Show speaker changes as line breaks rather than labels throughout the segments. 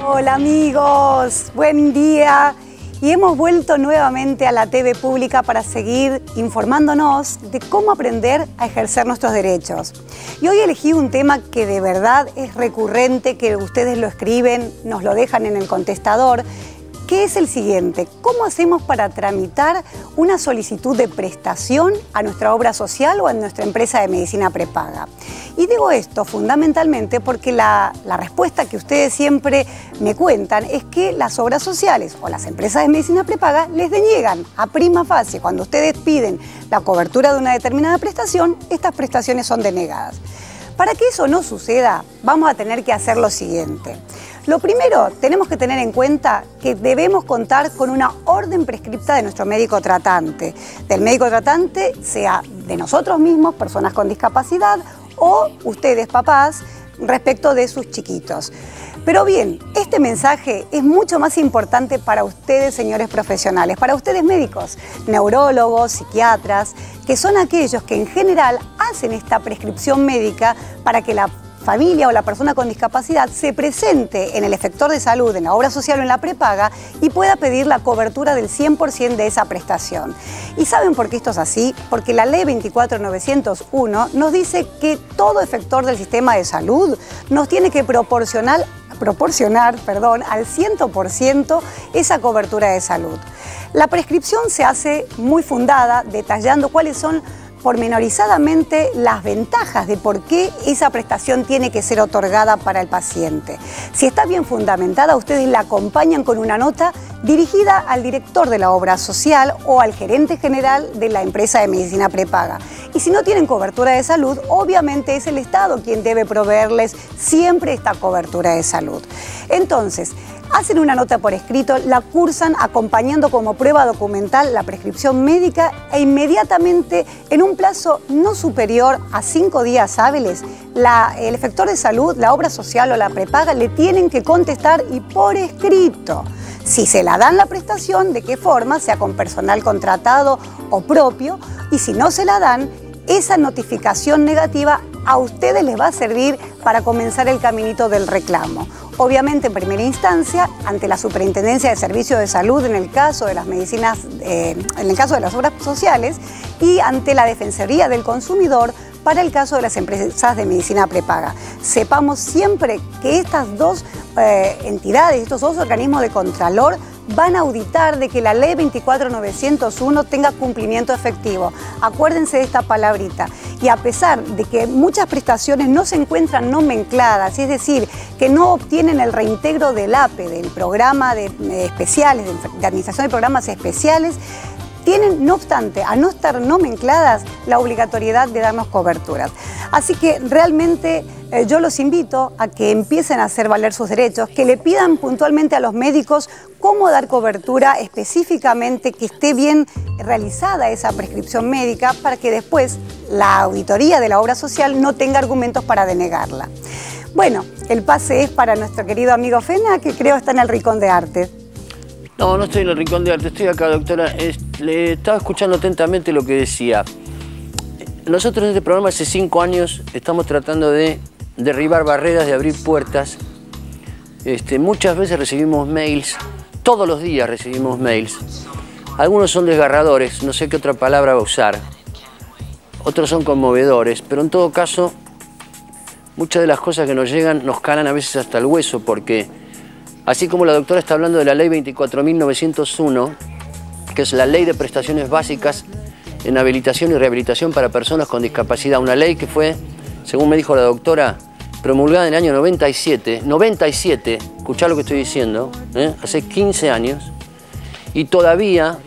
Hola amigos, buen día. Y hemos vuelto nuevamente a la TV pública para seguir informándonos de cómo aprender a ejercer nuestros derechos. Y hoy elegí un tema que de verdad es recurrente, que ustedes lo escriben, nos lo dejan en el contestador, que es el siguiente: ¿cómo hacemos para tramitar una solicitud de prestación a nuestra obra social o a nuestra empresa de medicina prepaga? Y digo esto fundamentalmente porque la respuesta que ustedes siempre me cuentan es que las obras sociales o las empresas de medicina prepaga les deniegan a prima facie. Cuando ustedes piden la cobertura de una determinada prestación, estas prestaciones son denegadas. Para que eso no suceda, vamos a tener que hacer lo siguiente. Lo primero, tenemos que tener en cuenta que debemos contar con una orden prescripta de nuestro médico tratante. Del médico tratante, sea de nosotros mismos, personas con discapacidad, o ustedes, papás, respecto de sus chiquitos. Pero bien, este mensaje es mucho más importante para ustedes, señores profesionales, para ustedes médicos, neurólogos, psiquiatras, que son aquellos que en general hacen esta prescripción médica para que la familia o la persona con discapacidad se presente en el efector de salud, en la obra social o en la prepaga y pueda pedir la cobertura del 100% de esa prestación. ¿Y saben por qué esto es así? Porque la ley 24.901 nos dice que todo efector del sistema de salud nos tiene que proporcionar al 100% esa cobertura de salud. La prescripción se hace muy fundada, detallando cuáles son pormenorizadamente las ventajas de por qué esa prestación tiene que ser otorgada para el paciente. Si está bien fundamentada, ustedes la acompañan con una nota dirigida al director de la obra social o al gerente general de la empresa de medicina prepaga. Y si no tienen cobertura de salud, obviamente es el Estado quien debe proveerles siempre esta cobertura de salud. Entonces, hacen una nota por escrito, la cursan acompañando como prueba documental la prescripción médica e inmediatamente, en un plazo no superior a 5 días hábiles, el efector de salud, la obra social o la prepaga le tienen que contestar y por escrito. Si se la dan la prestación, de qué forma, sea con personal contratado o propio, y si no se la dan, esa notificación negativa a ustedes les va a servir para comenzar el caminito del reclamo. Obviamente, en primera instancia, ante la Superintendencia de Servicios de Salud, en el caso de las medicinas, en el caso de las obras sociales, y ante la Defensoría del Consumidor, para el caso de las empresas de medicina prepaga. Sepamos siempre que estas dos entidades, estos dos organismos de contralor, van a auditar de que la ley 24.901 tenga cumplimiento efectivo. Acuérdense de esta palabrita. Y a pesar de que muchas prestaciones no se encuentran nomencladas, es decir, que no obtienen el reintegro del APE, del programa de especiales, de administración de programas especiales, tienen, no obstante, a no estar nomencladas, la obligatoriedad de darnos coberturas. Así que realmente yo los invito a que empiecen a hacer valer sus derechos, que le pidan puntualmente a los médicos cómo dar cobertura específicamente, que esté bien realizada esa prescripción médica para que después la auditoría de la obra social no tenga argumentos para denegarla. Bueno, el pase es para nuestro querido amigo Fena, que creo está en el Rincón de Arte.
No, no estoy en el Rincón de Arte, estoy acá, doctora. Le estaba escuchando atentamente lo que decía. Nosotros en este programa hace 5 años estamos tratando de derribar barreras, de abrir puertas. Muchas veces recibimos mails, todos los días recibimos mails. Algunos son desgarradores, no sé qué otra palabra va a usar. Otros son conmovedores, pero en todo caso, muchas de las cosas que nos llegan nos calan a veces hasta el hueso, porque así como la doctora está hablando de la ley 24.901, que es la ley de prestaciones básicas en habilitación y rehabilitación para personas con discapacidad, una ley que fue, según me dijo la doctora, promulgada en el año 97, escuchá lo que estoy diciendo, hace 15 años, y todavía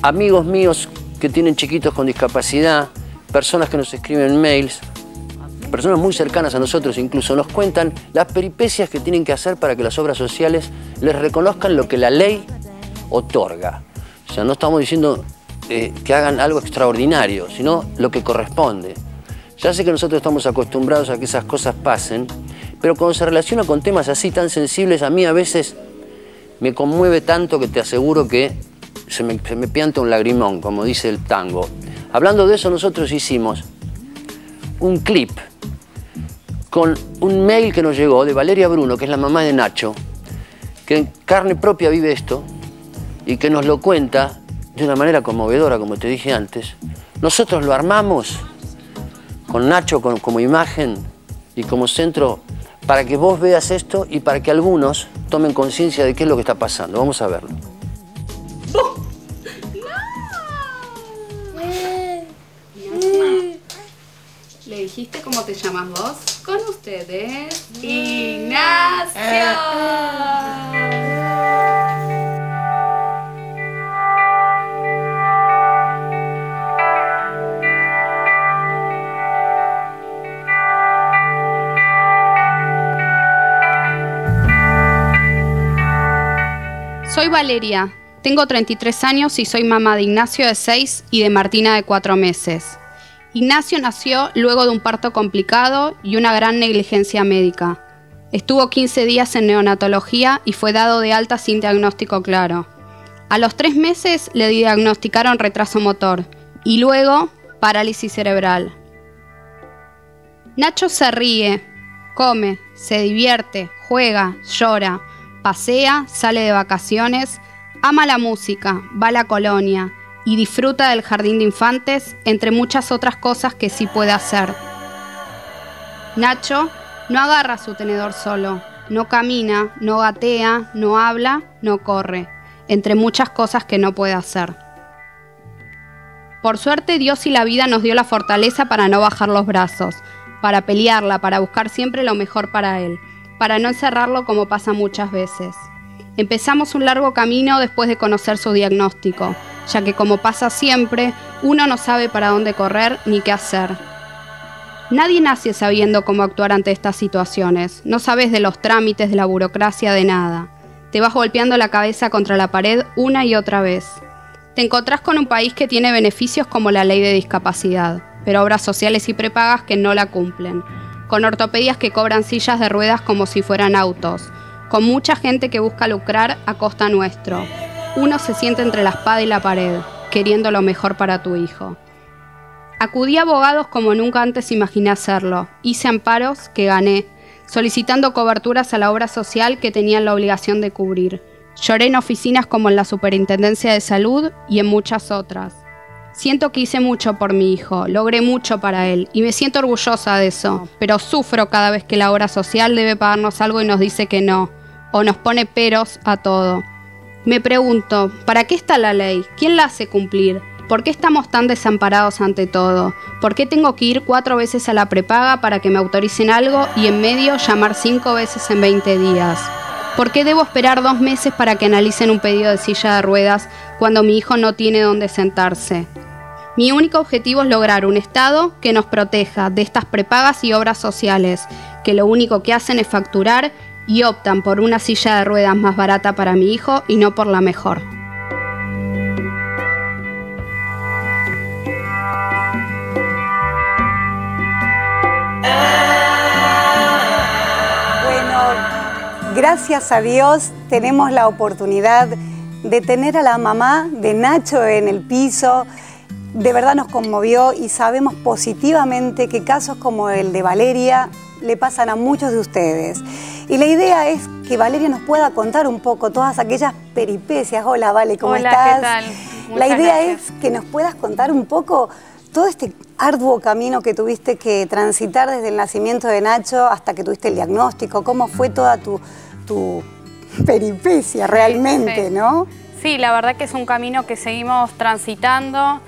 amigos míos que tienen chiquitos con discapacidad, personas que nos escriben mails, personas muy cercanas a nosotros incluso, nos cuentan las peripecias que tienen que hacer para que las obras sociales les reconozcan lo que la ley otorga. O sea, no estamos diciendo que hagan algo extraordinario, sino lo que corresponde. Ya sé que nosotros estamos acostumbrados a que esas cosas pasen, pero cuando se relaciona con temas así tan sensibles, a mí a veces me conmueve tanto que te aseguro que se me pianta un lagrimón, como dice el tango. Hablando de eso, nosotros hicimos un clip con un mail que nos llegó de Valeria Bruno, que es la mamá de Nacho, que en carne propia vive esto y que nos lo cuenta de una manera conmovedora, como te dije antes. Nosotros lo armamos con Nacho como imagen y como centro para que vos veas esto y para que algunos tomen conciencia de qué es lo que está pasando. Vamos a verlo.
¿Le dijiste cómo te llamas vos? Con ustedes, Ignacio. Soy Valeria, tengo 33 años y soy mamá de Ignacio de 6 y de Martina de 4 meses. Ignacio nació luego de un parto complicado y una gran negligencia médica. Estuvo 15 días en neonatología y fue dado de alta sin diagnóstico claro. A los 3 meses le diagnosticaron retraso motor y luego parálisis cerebral. Nacho se ríe, come, se divierte, juega, llora, pasea, sale de vacaciones, ama la música, va a la colonia y disfruta del jardín de infantes, entre muchas otras cosas que sí puede hacer. Nacho no agarra su tenedor solo, no camina, no gatea, no habla, no corre, entre muchas cosas que no puede hacer. Por suerte, Dios y la vida nos dio la fortaleza para no bajar los brazos, para pelearla, para buscar siempre lo mejor para él, para no encerrarlo como pasa muchas veces. Empezamos un largo camino después de conocer su diagnóstico, ya que como pasa siempre, uno no sabe para dónde correr ni qué hacer. Nadie nace sabiendo cómo actuar ante estas situaciones, no sabes de los trámites, de la burocracia, de nada. Te vas golpeando la cabeza contra la pared una y otra vez. Te encontrás con un país que tiene beneficios como la ley de discapacidad, pero obras sociales y prepagas que no la cumplen, con ortopedias que cobran sillas de ruedas como si fueran autos, con mucha gente que busca lucrar a costa nuestro. Uno se siente entre la espada y la pared, queriendo lo mejor para tu hijo. Acudí a abogados como nunca antes imaginé hacerlo. Hice amparos que gané, solicitando coberturas a la obra social que tenían la obligación de cubrir. Lloré en oficinas como en la Superintendencia de Salud y en muchas otras. Siento que hice mucho por mi hijo, logré mucho para él y me siento orgullosa de eso, pero sufro cada vez que la obra social debe pagarnos algo y nos dice que no, o nos pone peros a todo. Me pregunto, ¿para qué está la ley? ¿Quién la hace cumplir? ¿Por qué estamos tan desamparados ante todo? ¿Por qué tengo que ir 4 veces a la prepaga para que me autoricen algo y en medio llamar 5 veces en 20 días? ¿Por qué debo esperar 2 meses para que analicen un pedido de silla de ruedas cuando mi hijo no tiene dónde sentarse? Mi único objetivo es lograr un Estado que nos proteja de estas prepagas y obras sociales, que lo único que hacen es facturar y optan por una silla de ruedas más barata para mi hijo y no por la mejor.
Bueno, gracias a Dios tenemos la oportunidad de tener a la mamá de Nacho en el piso. De verdad nos conmovió y sabemos positivamente que casos como el de Valeria le pasan a muchos de ustedes. Y la idea es que Valeria nos pueda contar un poco todas aquellas peripecias. Hola, Vale, ¿cómo estás?
¿Qué tal?
La idea
gracias.
es que nos puedas contar un poco todo este arduo camino que tuviste que transitar desde el nacimiento de Nacho hasta que tuviste el diagnóstico. ¿Cómo fue toda tu peripecia realmente,
sí.
¿no?
Sí, la verdad que es un camino que seguimos transitando.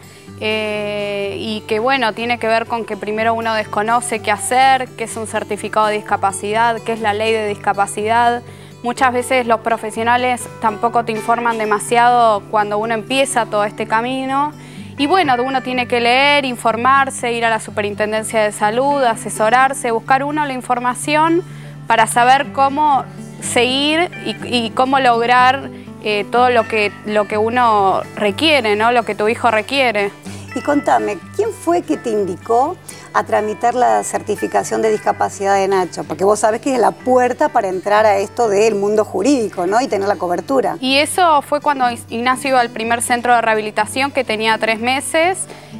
Y que bueno, tiene que ver con que primero uno desconoce qué hacer, qué es un certificado de discapacidad, qué es la ley de discapacidad. Muchas veces los profesionales tampoco te informan demasiado cuando uno empieza todo este camino. Y bueno, uno tiene que leer, informarse, ir a la Superintendencia de Salud, asesorarse, buscar uno la información para saber cómo seguir y cómo lograr todo lo que uno requiere, ¿no? Lo que tu hijo requiere.
Y contame, ¿quién fue que te indicó a tramitar la certificación de discapacidad de Nacho? Porque vos sabés que es la puerta para entrar a esto del mundo jurídico, ¿no? Y tener la cobertura.
Y eso fue cuando Ignacio iba al primer centro de rehabilitación, que tenía 3 meses,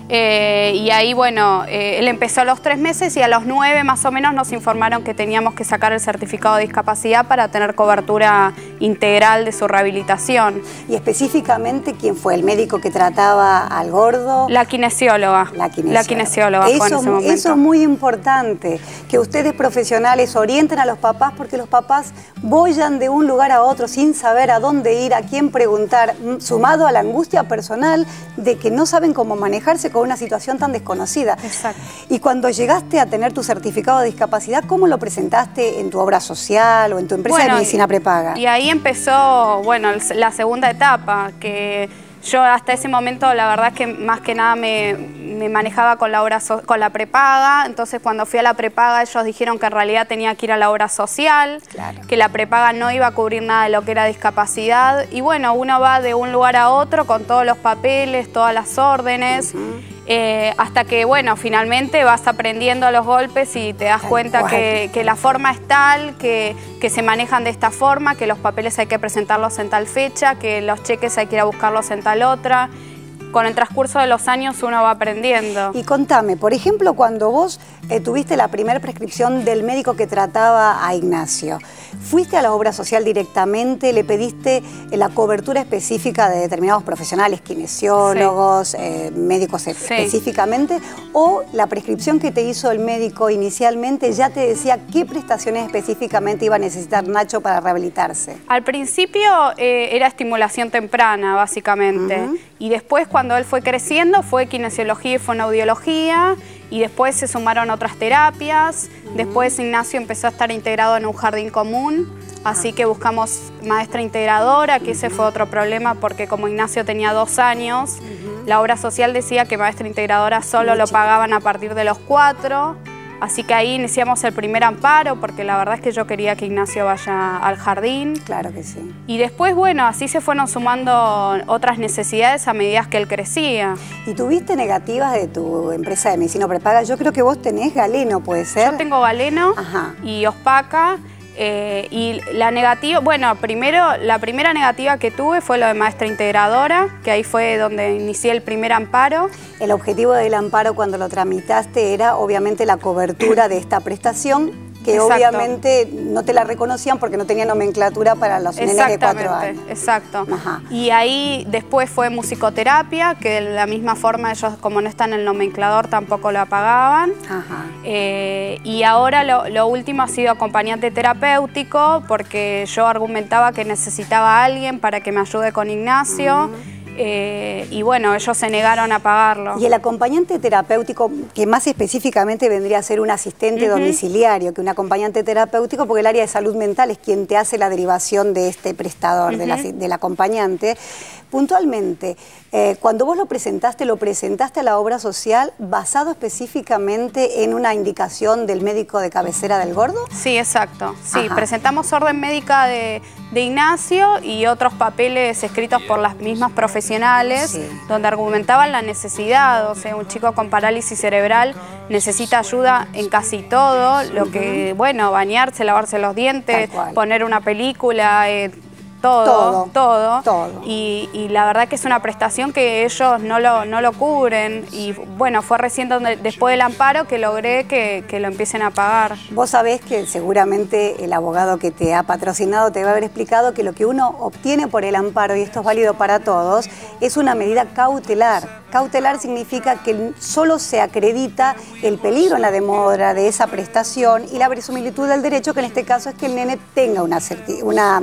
Y ahí, bueno, él empezó a los 3 meses y a los 9 más o menos nos informaron que teníamos que sacar el certificado de discapacidad para tener cobertura integral de su rehabilitación.
Y específicamente, ¿quién fue? ¿El médico que trataba al gordo?
La kinesióloga. La kinesióloga fue en ese momento.
Eso es muy importante, que ustedes profesionales orienten a los papás, porque los papás bollan de un lugar a otro sin saber a dónde ir, a quién preguntar, sumado a la angustia personal de que no saben cómo manejarse con una situación tan desconocida.
Exacto.
Y cuando llegaste a tener tu certificado de discapacidad, ¿cómo lo presentaste en tu obra social o en tu empresa de medicina prepaga?
Y ahí empezó, bueno, la segunda etapa, que yo hasta ese momento la verdad es que más que nada me manejaba con la prepaga. Entonces cuando fui a la prepaga ellos dijeron que en realidad tenía que ir a la obra social, claro, que la prepaga no iba a cubrir nada de lo que era discapacidad. Y bueno, uno va de un lugar a otro con todos los papeles, todas las órdenes, hasta que, bueno, finalmente vas aprendiendo a los golpes y te das cuenta que la forma es tal, que se manejan de esta forma, que los papeles hay que presentarlos en tal fecha, que los cheques hay que ir a buscarlos en tal otra. Con el transcurso de los años uno va aprendiendo.
Y contame, por ejemplo, cuando vos tuviste la primera prescripción del médico que trataba a Ignacio, ¿fuiste a la obra social directamente? ¿Le pediste la cobertura específica de determinados profesionales, kinesiólogos, sí, médicos específicamente? ¿O la prescripción que te hizo el médico inicialmente ya te decía qué prestaciones específicamente iba a necesitar Nacho para rehabilitarse?
Al principio era estimulación temprana, básicamente. Y después, cuando él fue creciendo, fue kinesiología y fonoaudiología, y después se sumaron otras terapias. Después Ignacio empezó a estar integrado en un jardín común, así que buscamos maestra integradora, que ese fue otro problema, porque como Ignacio tenía 2 años, la obra social decía que maestra integradora solo lo pagaban a partir de los 4. Así que ahí iniciamos el primer amparo, porque la verdad es que yo quería que Ignacio vaya al jardín.
Claro que sí.
Y después, bueno, así se fueron sumando otras necesidades a medida que él crecía.
¿Y tuviste negativas de tu empresa de medicina prepaga? Yo creo que vos tenés Galeno, ¿puede ser?
Yo tengo Galeno y Ospaca. Y la negativa, bueno, primero, la primera negativa que tuve fue lo de maestra integradora, que ahí fue donde inicié el primer amparo.
El objetivo del amparo cuando lo tramitaste era obviamente la cobertura de esta prestación, que obviamente no te la reconocían porque no tenía nomenclatura para los nenes de 4 años.
Exacto. Y ahí después fue musicoterapia, que de la misma forma ellos, como no están en el nomenclador, tampoco lo apagaban. Y ahora lo último ha sido acompañante terapéutico, porque yo argumentaba que necesitaba a alguien para que me ayude con Ignacio. Y bueno, ellos se negaron a pagarlo.
Y el acompañante terapéutico, que más específicamente vendría a ser un asistente domiciliario que un acompañante terapéutico, porque el área de salud mental es quien te hace la derivación de este prestador, del acompañante. Puntualmente, cuando vos lo presentaste a la obra social basado específicamente en una indicación del médico de cabecera del gordo.
Sí, exacto. Sí, presentamos orden médica de Ignacio y otros papeles escritos por las mismas profesionales, donde argumentaban la necesidad. O sea, un chico con parálisis cerebral necesita ayuda en casi todo, lo que, bueno, bañarse, lavarse los dientes, poner una película, todo. Y la verdad que es una prestación que ellos no lo cubren. Y bueno, fue recién después del amparo que logré que lo empiecen a pagar.
Vos sabés que seguramente el abogado que te ha patrocinado te va a haber explicado que lo que uno obtiene por el amparo, y esto es válido para todos, es una medida cautelar. Cautelar significa que solo se acredita el peligro en la demora de esa prestación y la verosimilitud del derecho, que en este caso es que el nene tenga una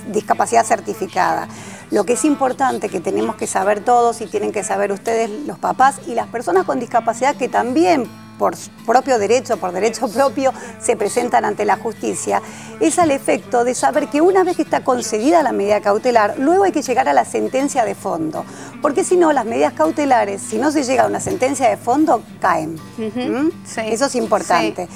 discapacidad certificada. Lo que es importante, que tenemos que saber todos y tienen que saber ustedes, los papás y las personas con discapacidad que también por propio derecho, por derecho propio, se presentan ante la justicia, es al efecto de saber que una vez que está concedida la medida cautelar, luego hay que llegar a la sentencia de fondo, porque si no, las medidas cautelares, si no se llega a una sentencia de fondo, caen. Eso es importante.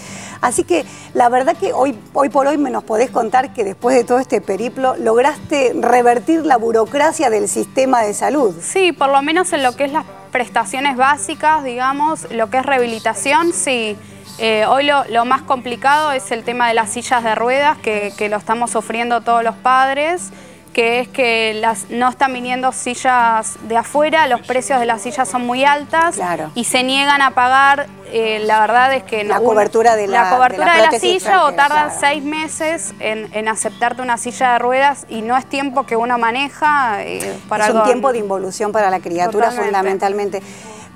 Así que la verdad que hoy por hoy nos podés contar que después de todo este periplo lograste revertir la burocracia del sistema de salud.
Sí, por lo menos en lo que es las prestaciones básicas, digamos, lo que es rehabilitación, sí. Hoy lo más complicado es el tema de las sillas de ruedas, que lo estamos sufriendo todos los padres, que es que no están viniendo sillas de afuera, los precios de las sillas son muy altas,
claro,
y se niegan a pagar, la verdad es que
la cobertura de la
silla, o tardan, claro, 6 meses en aceptarte una silla de ruedas, y no es tiempo que uno maneja para
es un tiempo de involución para la criatura. Totalmente. Fundamentalmente.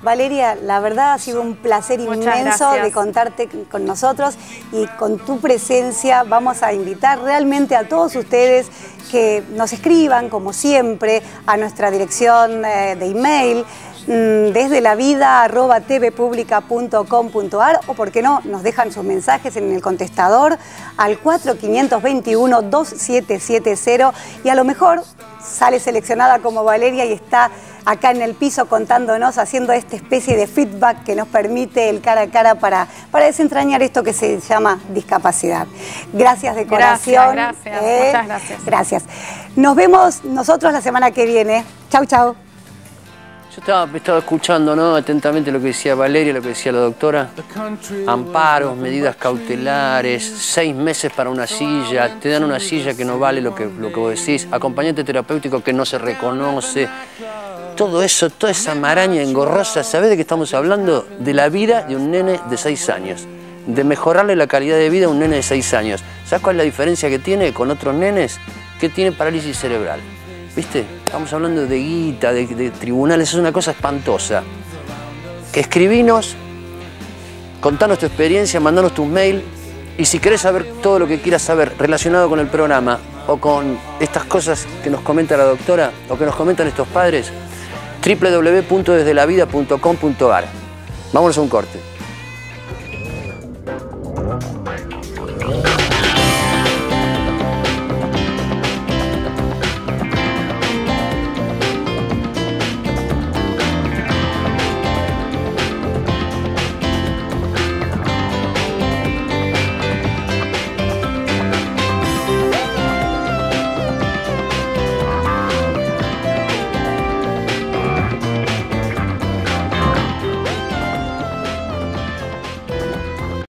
Valeria, la verdad ha sido un placer inmenso de contarte con nosotros, y con tu presencia vamos a invitar realmente a todos ustedes que nos escriban, como siempre, a nuestra dirección de email, desde lavida@tvpublica.com.ar, o por qué no, nos dejan sus mensajes en el contestador al 4521-2770, y a lo mejor sale seleccionada como Valeria y está acá en el piso contándonos, haciendo esta especie de feedback que nos permite el cara a cara para desentrañar esto que se llama discapacidad. Gracias de corazón.
Gracias, muchas gracias.
Gracias. Nos vemos nosotros la semana que viene. Chau, chau.
Yo estaba escuchando, ¿no?, atentamente lo que decía Valeria, lo que decía la doctora. Amparos, medidas cautelares, 6 meses para una silla, te dan una silla que no vale lo que vos decís, acompañante terapéutico que no se reconoce. Todo eso, toda esa maraña engorrosa, ¿sabés de qué estamos hablando? De la vida de un nene de 6 años. De mejorarle la calidad de vida a un nene de 6 años. ¿Sabés cuál es la diferencia que tiene con otros nenes? Que tienen parálisis cerebral. ¿Viste? Estamos hablando de guita, de tribunales, es una cosa espantosa. Escribinos, contanos tu experiencia, mandanos tus mail, y si querés saber todo lo que quieras saber relacionado con el programa o con estas cosas que nos comenta la doctora o que nos comentan estos padres, www.desdelavida.com.ar. Vámonos a un corte.